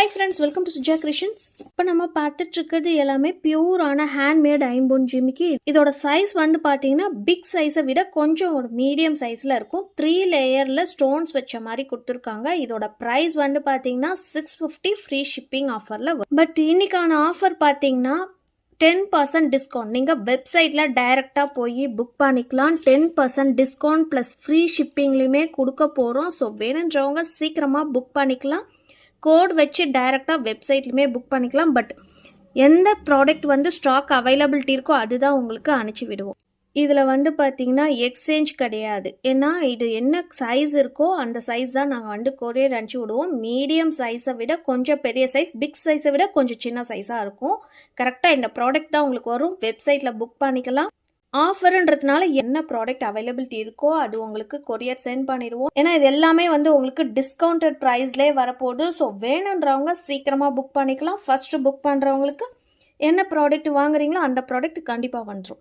Hi friends, welcome to Suja Creations. இப்போ நம்ம பார்த்துட்டு இருக்கிறது எல்லாமே பியூரான ஹேண்ட்மேட் ஐம்போன் ஜிமிக்கி. இதோட சைஸ் வந்து பார்த்தீங்கன்னா பிக் சைஸை விட கொஞ்சம் ஒரு மீடியம் சைஸில் இருக்கும். 3 லேயரில் ஸ்டோன்ஸ் வச்ச மாதிரி கொடுத்துருக்காங்க. இதோட ப்ரைஸ் வந்து பார்த்தீங்கன்னா 650 ஃப்ரீ ஷிப்பிங் ஆஃபரில் வரும். பட் இன்னைக்கான ஆஃபர் பார்த்தீங்கன்னா 10% டிஸ்கவுண்ட். நீங்கள் வெப்சைட்டில் டைரெக்டாக போய் புக் பண்ணிக்கலாம். 10% டிஸ்கவுண்ட் ப்ளஸ் ஃப்ரீ ஷிப்பிங்லேயுமே கொடுக்க போகிறோம். ஸோ வேணுன்றவங்க சீக்கிரமாக புக் பண்ணிக்கலாம். கோட் வச்சு டைரெக்டாக வெப்சைட்லையுமே புக் பண்ணிக்கலாம். பட் எந்த ப்ராடக்ட் வந்து ஸ்டாக் அவைலபிலிட்டி இருக்கோ அதுதான் உங்களுக்கு அனுப்பிச்சி விடுவோம். இதில் வந்து பார்த்திங்கன்னா எக்ஸ்சேஞ்ச் கிடையாது. ஏன்னா இது என்ன சைஸ் இருக்கோ அந்த சைஸ் தான் நாங்கள் வந்து கொரியர் அனுப்பிச்சி விடுவோம். மீடியம் சைஸை விட கொஞ்சம் பெரிய சைஸ், பிக் சைஸை விட கொஞ்சம் சின்ன சைஸாக இருக்கும். கரெக்டாக இந்த ப்ராடக்ட் தான் உங்களுக்கு வரும். வெப்சைட்டில் புக் பண்ணிக்கலாம். ஆஃபர்ன்றதுனால என்ன ப்ராடக்ட் அவைலபிலிட்டி இருக்கோ அது உங்களுக்கு கொரியர் சென்ட் பண்ணிடுவோம். ஏன்னா இது எல்லாமே வந்து உங்களுக்கு டிஸ்கவுண்டட் ப்ரைஸ்லேயே வரப்போகுது. ஸோ வேணுன்றவங்க சீக்கிரமாக புக் பண்ணிக்கலாம். ஃபர்ஸ்ட் புக் பண்ணுறவங்களுக்கு என்ன ப்ராடக்ட் வாங்குறீங்களோ அந்த ப்ராடக்ட் கண்டிப்பாக வந்துடும்.